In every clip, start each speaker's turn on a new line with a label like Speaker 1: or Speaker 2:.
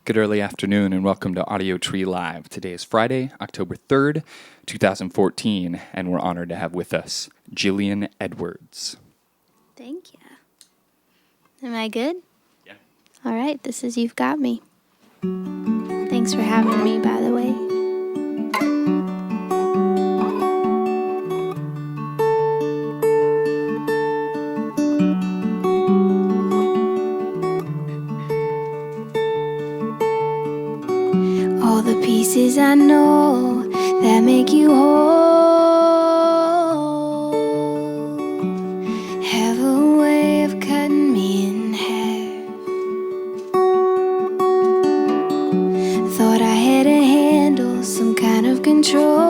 Speaker 1: Good early afternoon and welcome to Audiotree Live. Today is Friday, October 3rd, 2014, and we're honored to have with us Jillian Edwards.
Speaker 2: Thank you. Am I good?
Speaker 1: Yeah.
Speaker 2: All right, this is You've Got Me. Thanks for having me, by the way. All the pieces I know that make you whole have a way of cutting me in half. Thought I had to handle some kind of control,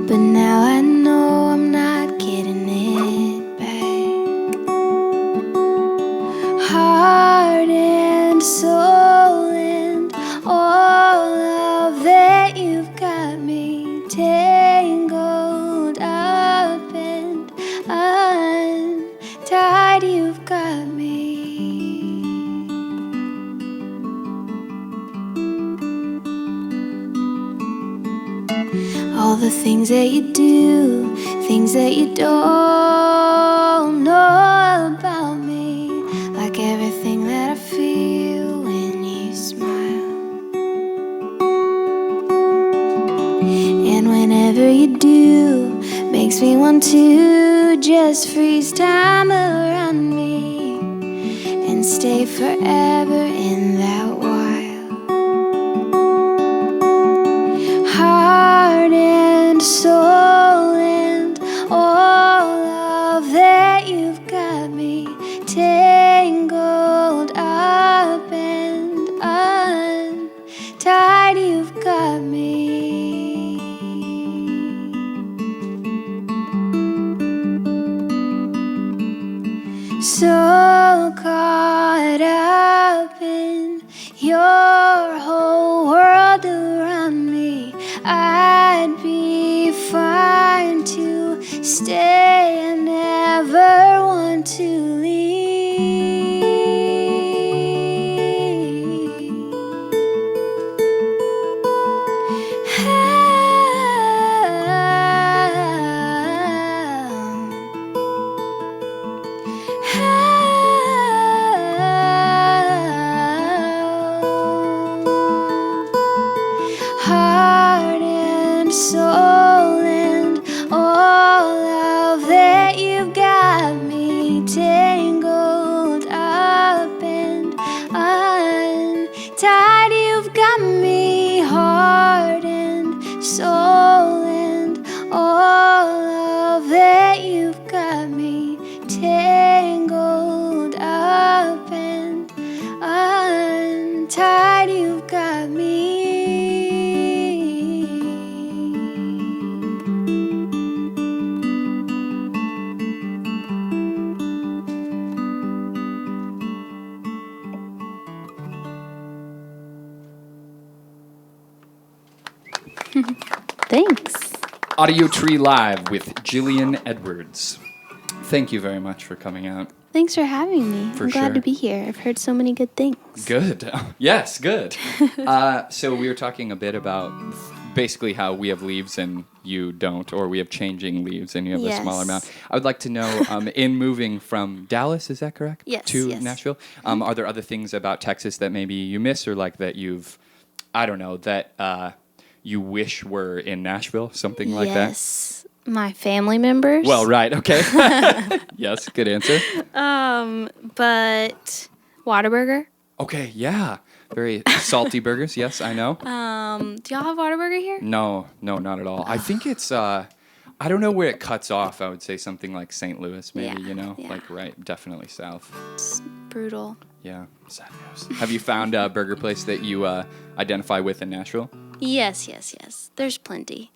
Speaker 2: but now I know I'm not getting it back. Heart and soul and all of that, you've got me tangled up and untied. You've got me. All the things that you do, things that you don't know about me, like everything that I feel when you smile. And whenever you do, makes me want to just freeze time around me and stay forever in that wild. Heart and soul and all of that, you've got me tangled up and untied. You've got me. So caught up in your whole world around me, I'd be fine to stay and never want to leave. Heart and soul and all of that, you've got me tangled up and untied. You've got me. Heart and soul and all of that, you've got me tangled up and untied. You've got me. Thanks.
Speaker 1: Audiotree Live with Jillian Edwards. Thank you very much for coming out.
Speaker 2: Thanks for having me.
Speaker 1: For
Speaker 2: I'm glad
Speaker 1: sure.
Speaker 2: to be here. I've heard so many good things.
Speaker 1: Good. Yes, good. So we were talking a bit about basically how we have leaves and you don't, or we have changing leaves and you have a smaller
Speaker 2: Yes.
Speaker 1: amount. I would like to know, in moving from Dallas, is that correct?
Speaker 2: Yes,
Speaker 1: To
Speaker 2: yes.
Speaker 1: Nashville, are there other things about Texas that maybe you miss or like that you've, I don't know, that you wish were in Nashville, something like that?
Speaker 2: Yes. My family members.
Speaker 1: Well, right, okay. Yes, good answer.
Speaker 2: But Whataburger.
Speaker 1: Okay, yeah. Very salty burgers, yes, I know.
Speaker 2: Do y'all have Whataburger here?
Speaker 1: No, not at all. I think it's, I don't know where it cuts off. I would say something like St. Louis, maybe,
Speaker 2: Yeah.
Speaker 1: like right, definitely south.
Speaker 2: It's brutal.
Speaker 1: Yeah, sad news. Have you found a burger place that you identify with in Nashville?
Speaker 2: Yes. There's plenty.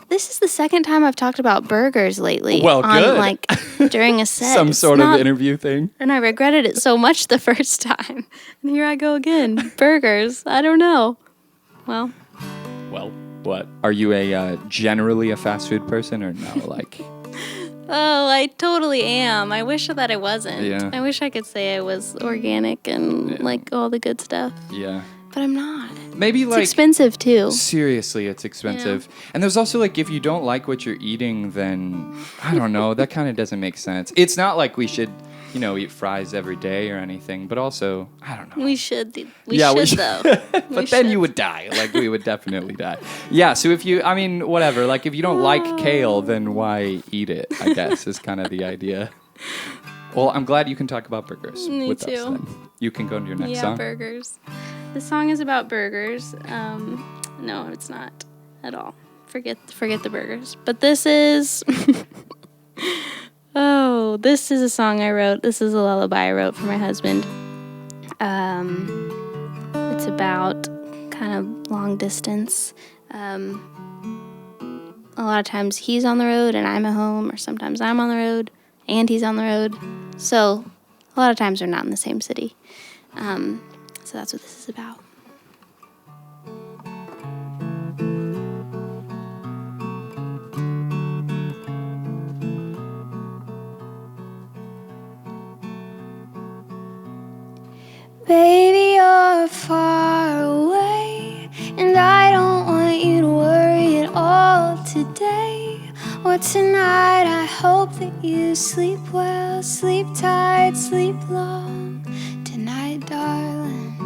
Speaker 2: This is the second time I've talked about burgers lately.
Speaker 1: Well, good.
Speaker 2: Like during a set.
Speaker 1: Some
Speaker 2: It's
Speaker 1: sort of
Speaker 2: not-
Speaker 1: interview thing.
Speaker 2: And I regretted it so much the first time. And here I go again. Burgers. I don't know. Well,
Speaker 1: What? Are you generally a fast food person or no? Like,
Speaker 3: Oh, I totally am. I wish that I wasn't.
Speaker 1: Yeah.
Speaker 3: I wish I could say I was organic and like all the good stuff.
Speaker 1: Yeah.
Speaker 3: But I'm not.
Speaker 1: Maybe
Speaker 3: It's
Speaker 1: like
Speaker 3: expensive too.
Speaker 1: seriously, it's expensive. And there's also like if you don't like what you're eating, then I don't know, that kind of doesn't make sense. It's not like we should, eat fries every day or anything, but also, I don't know.
Speaker 3: We should. We
Speaker 1: we
Speaker 3: should though.
Speaker 1: But then you would die. Like we would definitely die. Yeah, so whatever, like if you don't like kale, then why eat it, I guess is kind of the idea. Well, I'm glad you can talk about burgers with us then. You can go into your next song.
Speaker 3: Yeah, burgers. The song is about burgers. No, it's not at all. Forget the burgers. But this is this is a song I wrote. This is a lullaby I wrote for my husband. It's about kind of long distance. A lot of times he's on the road and I'm at home, or sometimes I'm on the road and he's on the road. So a lot of times we're not in the same city. So that's what this is about.
Speaker 2: Baby, you're far away, and I don't want you to worry at all today or tonight. I hope that you sleep well, sleep tight, sleep long tonight, darling.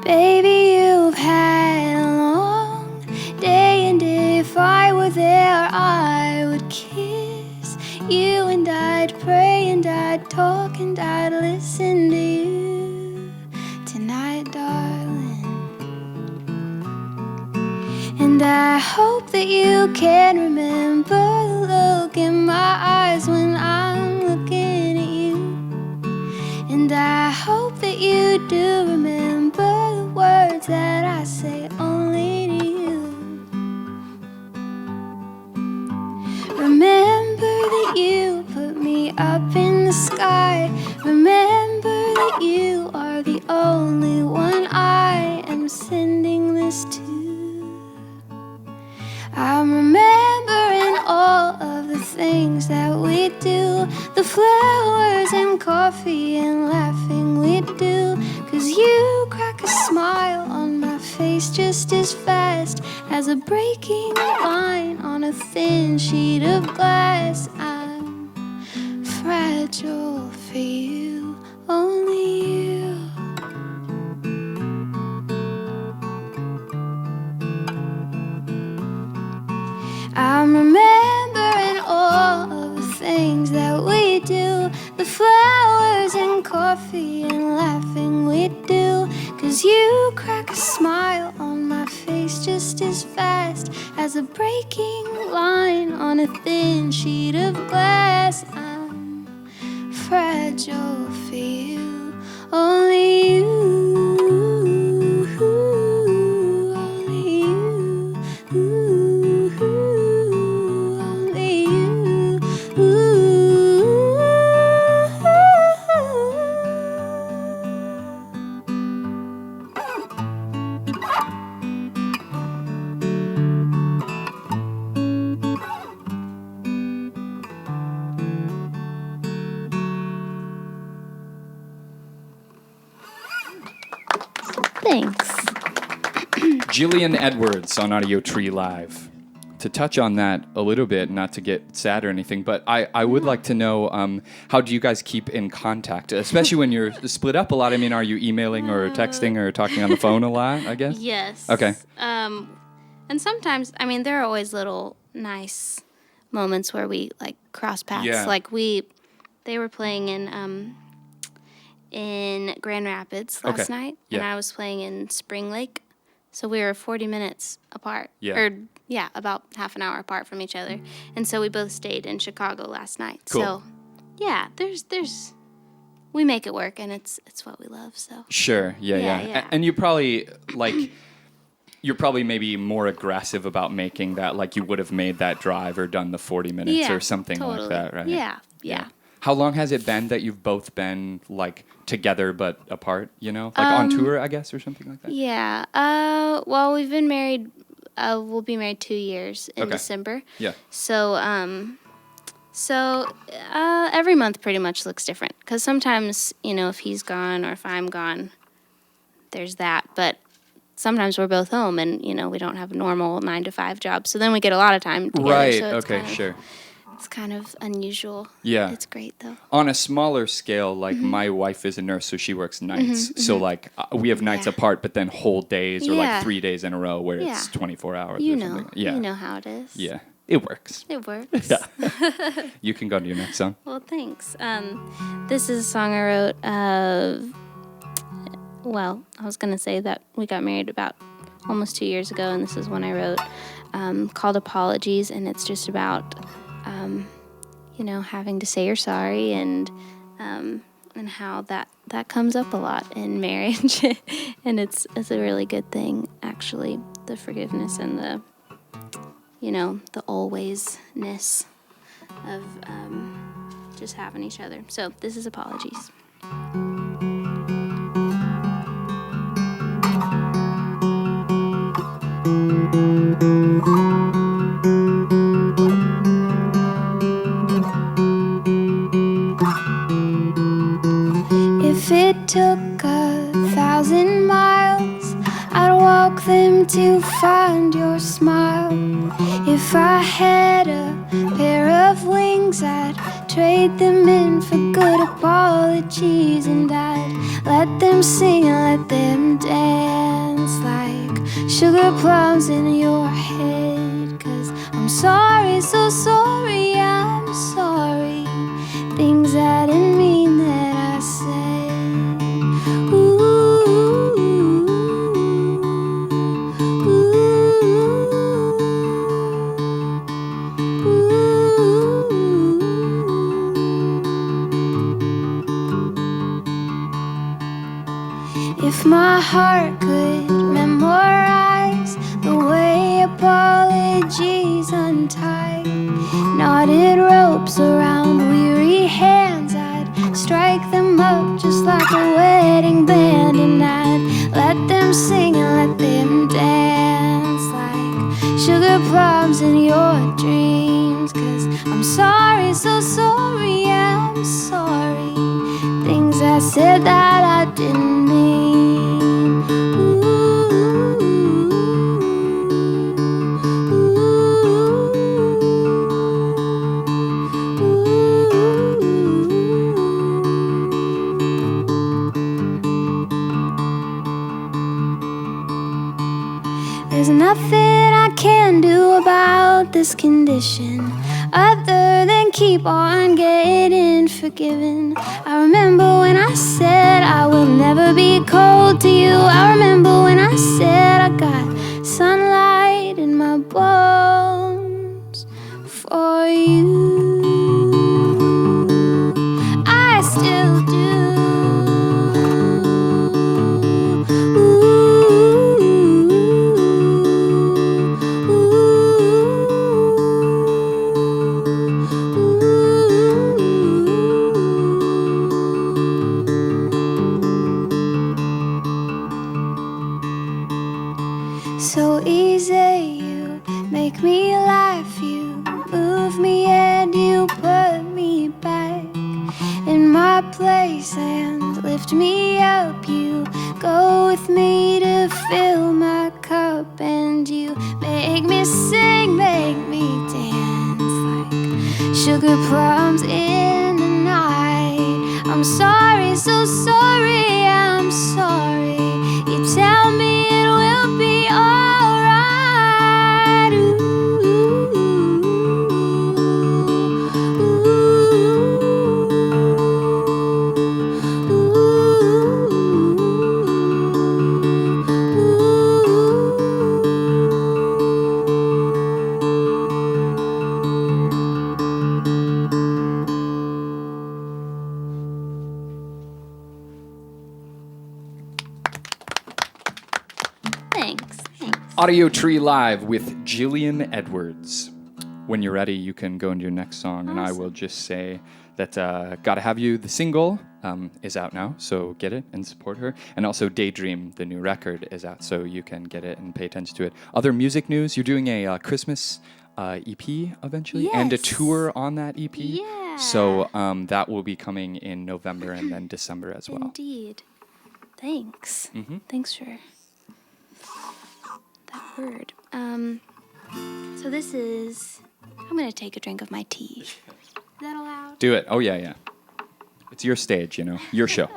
Speaker 2: Baby, you've had a long day, and if I were there, I would kiss you, and I'd pray, and I'd talk, and I'd listen to you tonight, darling. And I hope that you can remember the look in my eyes when I'm looking at you. And I hope that you do remember the words that I say only to you. Remember that you put me up in the sky. Remember that you are the only one I am sending this to. I'm remembering all of the things that we do, the flowers and coffee and laughing we do. 'Cause you crack a smile on my face just as fast as a breaking line on a thin sheet of glass. I'm fragile for you, only you. I'm remembering all of the things that we do, the flowers and coffee and laughing we do. 'Cause you crack a smile on my face just as fast as a breaking line on a thin sheet of glass. I'm fragile for you, only you.
Speaker 3: Thanks.
Speaker 1: Jillian Edwards on Audiotree Live. To touch on that a little bit, not to get sad or anything, but I would like to know how do you guys keep in contact, especially when you're split up a lot? I mean, are you emailing or texting or talking on the phone a lot, I guess?
Speaker 3: Yes.
Speaker 1: Okay.
Speaker 3: And sometimes, I mean, there are always little nice moments where we like cross paths.
Speaker 1: Yeah.
Speaker 3: Like they were playing in Grand Rapids last night, and I was playing in Spring Lake. So we were 40 minutes apart.
Speaker 1: Yeah.
Speaker 3: About half an hour apart from each other. And so we both stayed in Chicago last night.
Speaker 1: Cool.
Speaker 3: So, yeah, we make it work, and it's what we love, so.
Speaker 1: Sure, yeah. And you probably, you're probably maybe more aggressive about making that, like you would have made that drive or done the 40 minutes or something
Speaker 3: totally.
Speaker 1: like that, right?
Speaker 3: Yeah.
Speaker 1: How long has it been that you've both been, like, together but apart, Like on tour, I guess, or something like that?
Speaker 3: Yeah. Well, we've been married we'll be married 2 years in
Speaker 1: Okay.
Speaker 3: December.
Speaker 1: Yeah.
Speaker 3: So, every month pretty much looks different. Because sometimes, if he's gone or if I'm gone, there's that. But sometimes we're both home and, we don't have a normal 9-to-5 job. So then we get a lot of time together.
Speaker 1: Right.
Speaker 3: So it's
Speaker 1: Okay. Sure.
Speaker 3: It's kind of unusual.
Speaker 1: Yeah.
Speaker 3: It's great, though.
Speaker 1: On a smaller scale, like my wife is a nurse, so she works nights. So like we have nights
Speaker 3: Yeah.
Speaker 1: apart, but then whole days or
Speaker 3: Yeah.
Speaker 1: like 3 days in a row where it's
Speaker 3: Yeah.
Speaker 1: 24 hours.
Speaker 3: You
Speaker 1: or
Speaker 3: know.
Speaker 1: something. Yeah.
Speaker 3: You know how it is.
Speaker 1: Yeah. It works.
Speaker 3: It works.
Speaker 1: Yeah. You can go to your next song.
Speaker 3: Well, thanks. This is a song I wrote. Well, I was going to say that we got married about almost 2 years ago, and this is one I wrote called Apologies, and it's just about, having to say you're sorry and how that comes up a lot in marriage, and it's a really good thing, actually, the forgiveness and the alwaysness of just having each other. So this is Apologies.
Speaker 2: If it took 1,000 miles, I'd walk them to find your smile. If I had a pair of wings, I'd trade them in for good apologies. And I'd let them sing and let them dance like sugar plums in your head. 'Cause I'm sorry, so sorry, I'm sorry. Things I didn't mean that I said. Ooh, if my heart could memorize the way apologies untie knotted ropes around weary hands, I'd strike them up just like a wedding band, and I'd let them sing and let them dance like sugar plums in your dreams. 'Cause I'm sorry, so sorry, I'm sorry. Things I said that I didn't mean. Ooh, there's nothing I can do about this condition other than keep on getting forgiven. I remember when I said I will never be cold to you. I remember when I said I got sunlight in my bones for you. I still do. So easy, you make me laugh, you move me and you put me back in my place and lift me up. You go with me to fill my cup, and you make me sing, make me dance like sugar plums in the night. I'm sorry, so sorry, I'm sorry. You tell me it will be alright.
Speaker 3: Thanks.
Speaker 1: Audiotree Live with Jillian Edwards. when you're ready, you can go into your next song, and I will
Speaker 3: Awesome.
Speaker 1: just say that Gotta Have You, the single, is out now, so get it and support her. And also Daydream, the new record, is out, so you can get it and pay attention to it. Other music news, you're doing a Christmas EP eventually, and a
Speaker 3: Yes.
Speaker 1: tour on that EP.
Speaker 3: Yeah.
Speaker 1: So that will be coming in November and then December as well.
Speaker 3: Indeed. Thanks. Thanks for that word. So this is. I'm gonna take a drink of my tea. Is that allowed?
Speaker 1: Do it. Oh, yeah. It's your stage, your show.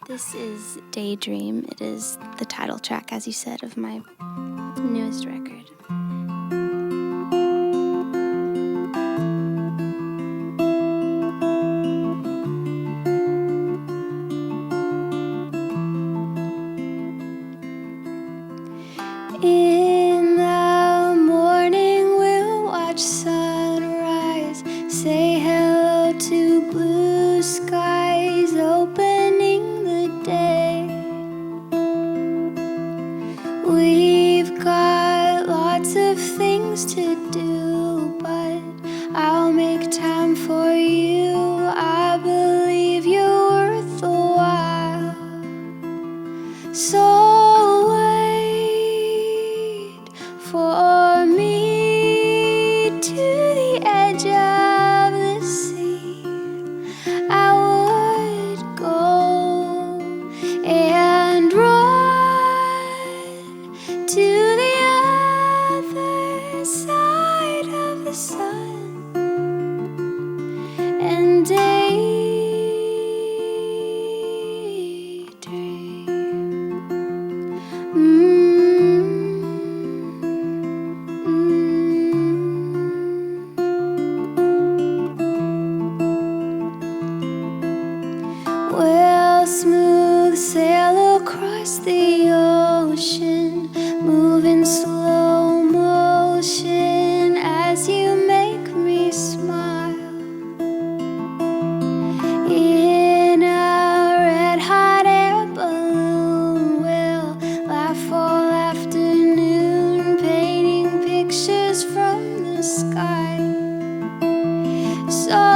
Speaker 3: This is Daydream. It is the title track, as you said, of my newest record. In the morning we'll watch sunrise, say hello to blue skies, opening the day. We've got lots of things to do, but I'll make time for you. I believe you're worth the while. So for me to the edge of the sea, I would go and run to the other side of the sun and daydream. We'll smooth sail across the ocean, moving slow motion as you make me smile. In a red hot air balloon, we'll laugh all afternoon, painting pictures from the sky. So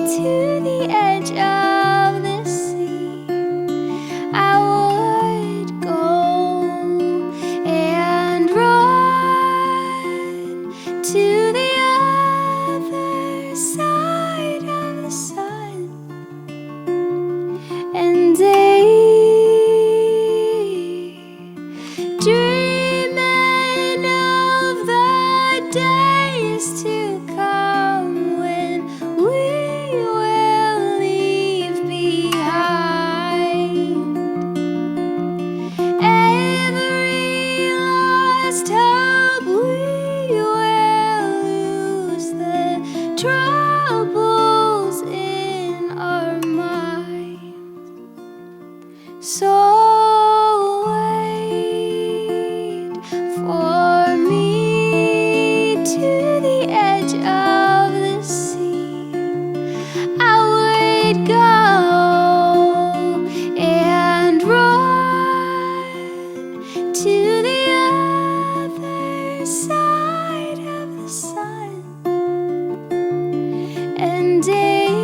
Speaker 3: to the edge of the sea, I would go and run to the other side of the sun and dreaming of the days to come when we will leave behind every lost hope. We will lose the troubles in our minds. So wait for me to the edge of the sea. I would go and run to the other side of the sun and daydream.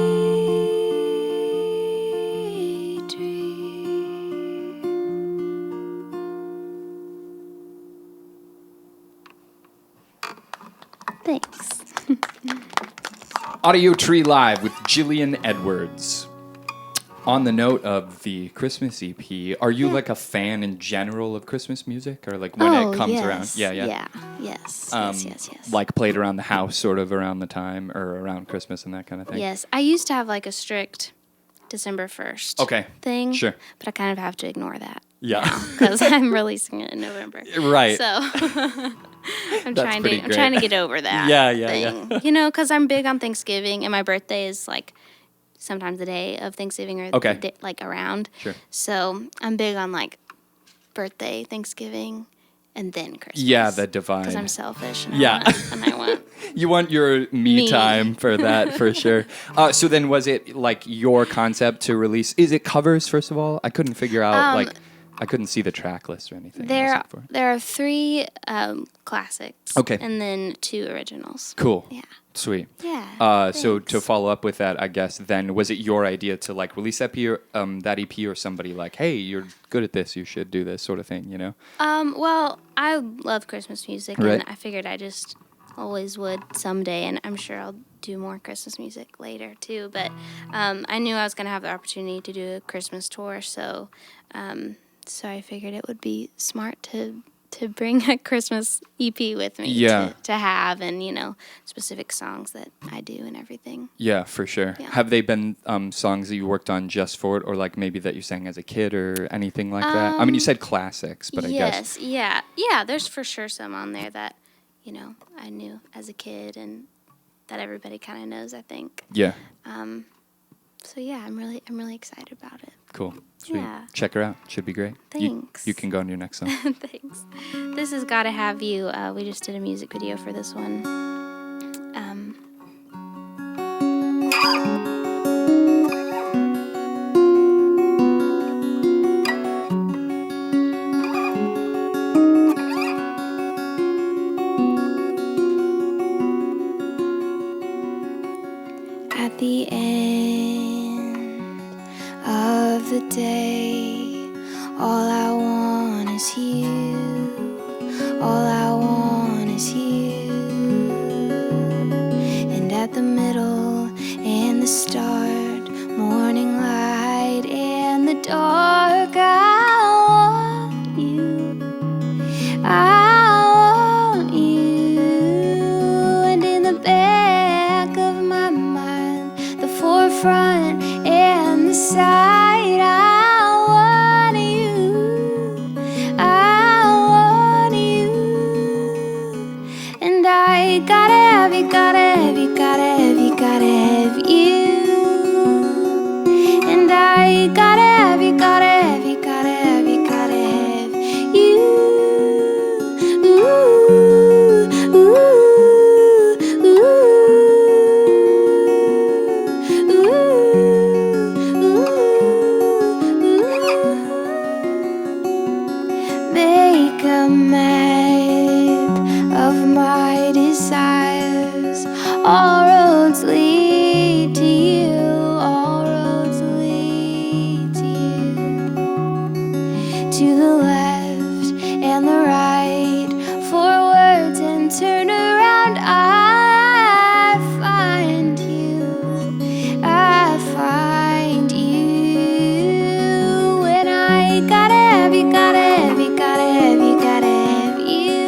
Speaker 3: Thanks.
Speaker 1: Audiotree Live with Jillian Edwards. On the note of the Christmas EP, are you like a fan in general of Christmas music, or like when it comes around?
Speaker 3: Yeah. Yes. Yes.
Speaker 1: Like played around the house, sort of around the time or around Christmas and that kind of thing.
Speaker 3: Yes. I used to have like a strict December 1st thing.
Speaker 1: Sure.
Speaker 3: But I kind of have to ignore that.
Speaker 1: Yeah.
Speaker 3: Because I'm releasing it in November.
Speaker 1: Right.
Speaker 3: So I'm
Speaker 1: That's pretty
Speaker 3: I'm trying to get over that.
Speaker 1: Yeah.
Speaker 3: Because I'm big on Thanksgiving, and my birthday is like sometimes the day of Thanksgiving or the day, like around.
Speaker 1: Sure.
Speaker 3: So I'm big on like birthday, Thanksgiving, and then Christmas.
Speaker 1: Yeah, the divide.
Speaker 3: Because I'm selfish. And
Speaker 1: Yeah.
Speaker 3: I want
Speaker 1: You want your me
Speaker 3: Me.
Speaker 1: time for that, for sure. So then was it like your concept to release? Is it covers, first of all? I couldn't figure out, I couldn't see the track list or anything.
Speaker 3: There are 3 classics.
Speaker 1: Okay.
Speaker 3: And then 2 originals.
Speaker 1: Cool.
Speaker 3: Yeah.
Speaker 1: Sweet.
Speaker 3: Yeah.
Speaker 1: So to
Speaker 3: thanks.
Speaker 1: follow up with that, I guess then was it your idea to like release that EP or somebody like, hey, you're good at this, you should do this sort of thing, you know?
Speaker 3: Well, I love Christmas music,
Speaker 1: Right.
Speaker 3: and I figured I just always would someday, and I'm sure I'll do more Christmas music later too. But I knew I was going to have the opportunity to do a Christmas tour, so I figured it would be smart to bring a Christmas EP with me to have, and, you know, specific songs that I do and everything.
Speaker 1: Yeah, for sure.
Speaker 3: Yeah.
Speaker 1: Have they been songs that you worked on just for it, or like maybe that you sang as a kid or anything like that? I mean, you said classics, but I guess.
Speaker 3: Yes, yeah. There's for sure some on there that, you know, I knew as a kid and that everybody kind of knows, I think.
Speaker 1: Yeah.
Speaker 3: So yeah, I'm really excited about it.
Speaker 1: Cool. Sweet.
Speaker 3: Yeah.
Speaker 1: Check her out. Should be great.
Speaker 3: Thanks.
Speaker 1: You can go on your next song.
Speaker 3: Thanks. This has Gotta Have You. We just did a music video for this one. At the end of the day, all I want is you. All I want is you. And at the middle and the start, morning light and the dark, I want you. I want you. And in the back of my mind, the forefront and the side, I want you. I want you. And I gotta have you, gotta have you, gotta have you, gotta have you. And I gotta have you, gotta have you, gotta have you, gotta have you. Ooh, ooh, ooh, Make a map of my desires. All roads lead to you. All roads lead to you. To the left and the right, forwards and turn around. I find you. I find you. When I gotta have you, gotta have you, gotta have you, gotta have you.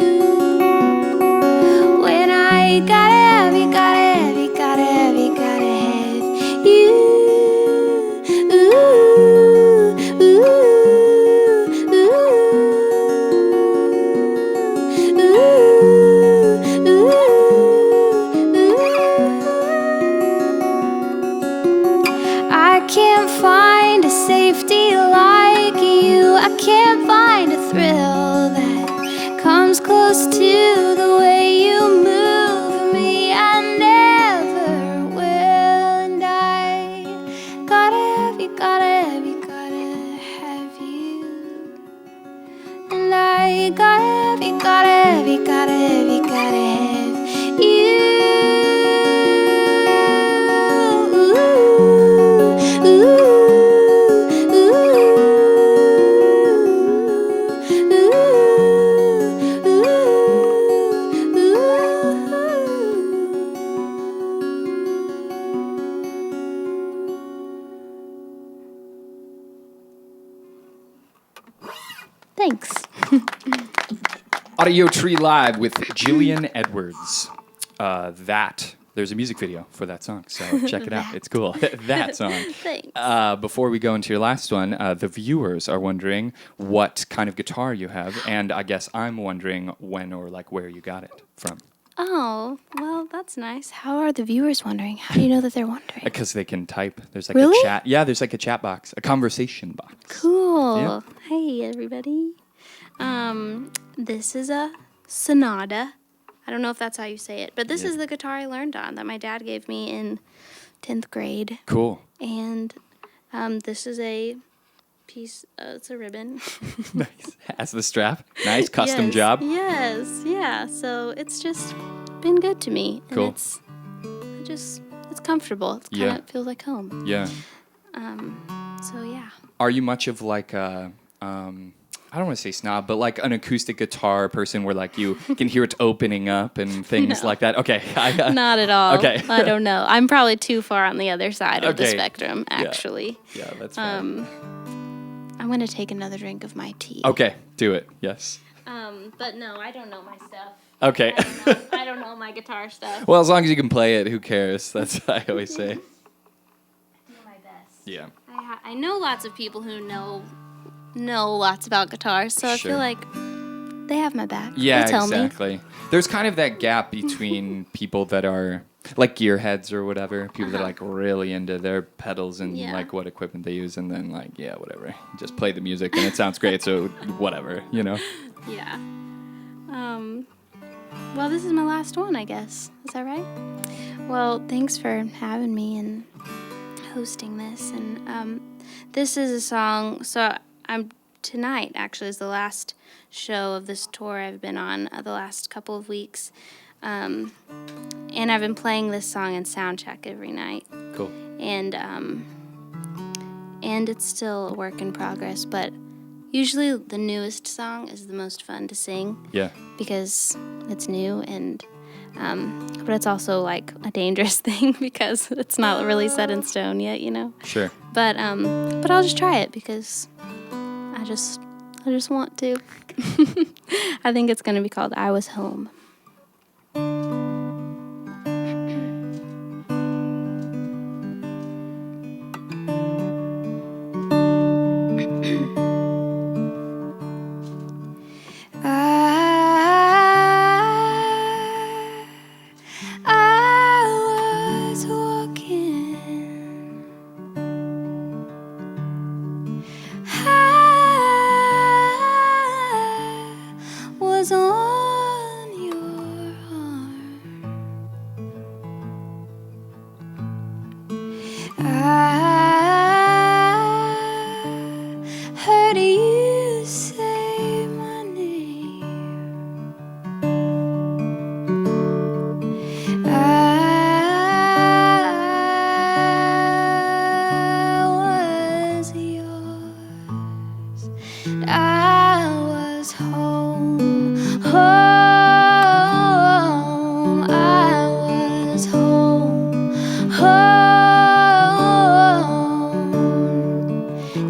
Speaker 3: When I gotta have you, gotta have you, gotta have you, gotta have you. Ooh, ooh, I can't find a safety like you. I can't find a thrill that comes close to the way you move me. I never will. And I gotta have you, gotta have you, gotta have you. And I gotta have you, gotta have you, gotta have you, gotta have you. Ooh, ooh, Thanks.
Speaker 1: Audiotree Live with Jillian Edwards. There's a music video for that song, so check it out. It's cool. That song.
Speaker 3: Thanks.
Speaker 1: Before we go into your last one, the viewers are wondering what kind of guitar you have, and I guess I'm wondering when or like where you got it from.
Speaker 3: Oh, well, that's nice. How are the viewers wondering? How do you know that they're wondering?
Speaker 1: Because they can type. There's like
Speaker 3: Really?
Speaker 1: a chat. Yeah, there's like a chat box, a conversation box.
Speaker 3: Cool.
Speaker 1: Yeah.
Speaker 3: Hey, everybody. This is a Sonata. I don't know if that's how you say it, but this
Speaker 1: Yeah.
Speaker 3: is the guitar I learned on that my dad gave me in 10th grade.
Speaker 1: Cool.
Speaker 3: And this is a piece, it's a ribbon.
Speaker 1: Nice. Has the strap. Nice custom
Speaker 3: Yes,
Speaker 1: job.
Speaker 3: Yes, yeah. So it's just been good to me. And
Speaker 1: Cool.
Speaker 3: it's comfortable. It kind of feels like home.
Speaker 1: Yeah.
Speaker 3: So yeah.
Speaker 1: Are you much of like a, I don't want to say snob, but like an acoustic guitar person where like you can hear it opening up and things
Speaker 3: No.
Speaker 1: like that? Okay.
Speaker 3: Not at all.
Speaker 1: Okay.
Speaker 3: I don't know. I'm probably too far on the other side of the
Speaker 1: Okay.
Speaker 3: spectrum, actually.
Speaker 1: Yeah, that's fine.
Speaker 3: I'm going to take another drink of my tea.
Speaker 1: Okay, do it. Yes.
Speaker 3: But no, I don't know my stuff.
Speaker 1: Okay.
Speaker 3: I don't know my guitar stuff.
Speaker 1: Well, as long as you can play it, who cares? That's what I always say.
Speaker 3: Do my best.
Speaker 1: Yeah.
Speaker 3: I know lots of people who know lots about guitars, so I
Speaker 1: Sure.
Speaker 3: feel like they have my back.
Speaker 1: Yeah,
Speaker 3: They tell
Speaker 1: exactly. There's kind of that gap between people that are like gearheads or whatever, people that are like really into their pedals and
Speaker 3: Yeah.
Speaker 1: like what equipment they use, and then like, yeah, whatever. Just play the music and it sounds great, so whatever, you know?
Speaker 3: me. Yeah. Well, this is my last one, I guess. Is that right? Well, thanks for having me and hosting this. And this is a song. So tonight actually is the last show of this tour I've been on the last couple of weeks. And I've been playing this song in soundcheck every night.
Speaker 1: Cool.
Speaker 3: And it's still a work in progress, but usually the newest song is the most fun to sing
Speaker 1: Yeah.
Speaker 3: because it's new, and but it's also like a dangerous thing because it's not really set in stone yet, you know.
Speaker 1: Sure.
Speaker 3: But I'll just try it because I just want to. I think it's gonna be called "I Was Home."
Speaker 2: I was walking, I was on your arm. I heard you say my name. I was yours. I was home, home. I was home, home.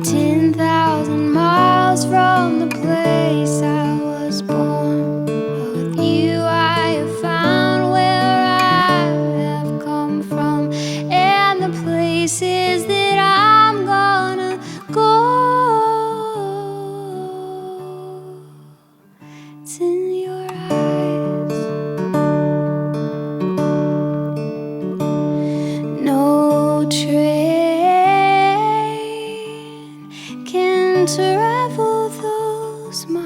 Speaker 2: 10,000 miles from the place I was born. With you I have found where I have come from, and the places that I'm gonna go. It's in your eyes. No train can travel those miles.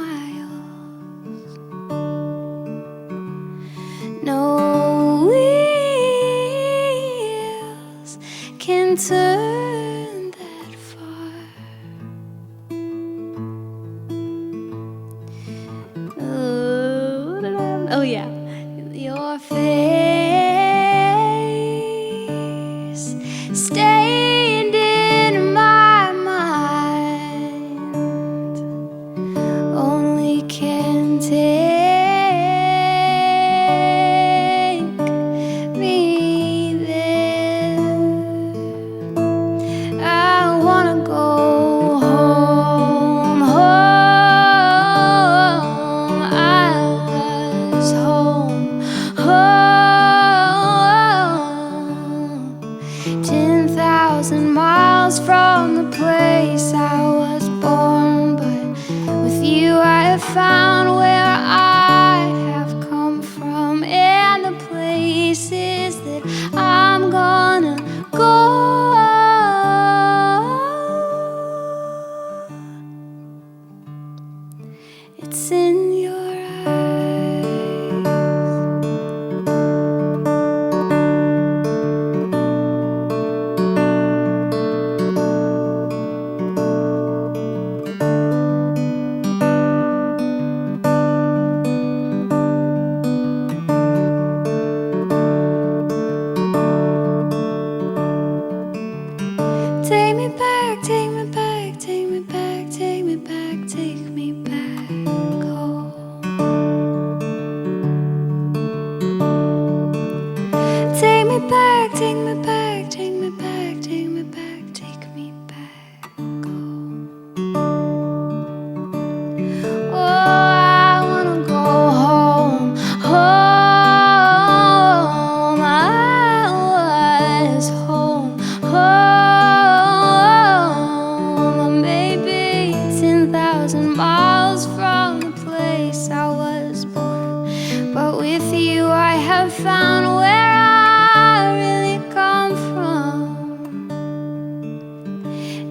Speaker 2: No wheels can turn that far.
Speaker 3: Oh yeah.
Speaker 2: Your face stained in my mind. Only can take me there. take me back, take me back, take me back, take me back home. Oh, I wanna go home, home. I was home, home. Maybe 10,000 miles from the place I was born. But with you I have found where I really come from,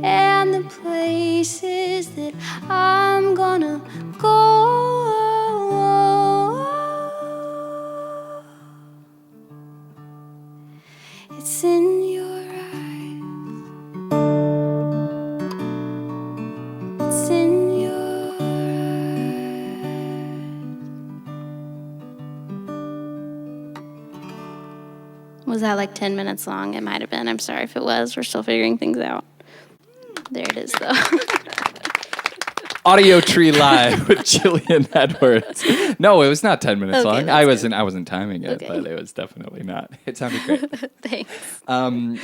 Speaker 2: and the places that I'm gonna go. It's in your eyes. It's in your eyes.
Speaker 3: Was that like 10 minutes long? It might have been. I'm sorry if it was. We're still figuring things out. There it is, though.
Speaker 1: Audiotree Live with Jillian Edwards. No, it was not 10 minutes
Speaker 3: Okay,
Speaker 1: long.
Speaker 3: that's
Speaker 1: I wasn't timing it,
Speaker 3: Okay.
Speaker 1: but it was definitely not. It sounded great.
Speaker 3: Thanks.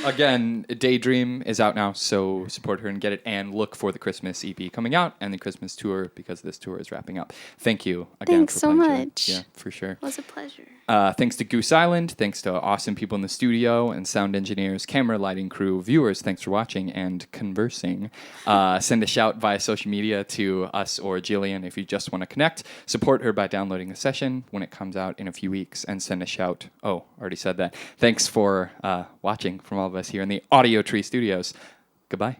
Speaker 1: Again, Daydream is out now, so support her and get it, and look for the Christmas EP coming out and the Christmas tour, because this tour is wrapping up. Thank you again
Speaker 3: Thanks
Speaker 1: for
Speaker 3: so
Speaker 1: playing, Jillian.
Speaker 3: much.
Speaker 1: Yeah, for sure.
Speaker 3: It was a pleasure.
Speaker 1: Thanks to Goose Island. Thanks to awesome people in the studio and sound engineers, camera, lighting crew, viewers. Thanks for watching and conversing. Send a shout via social media to us or Jillian if you just want to connect. Support her by downloading the session when it comes out in a few weeks, and send a shout. Oh, already said that. Thanks for watching from all of us here in the Audiotree studios. Goodbye.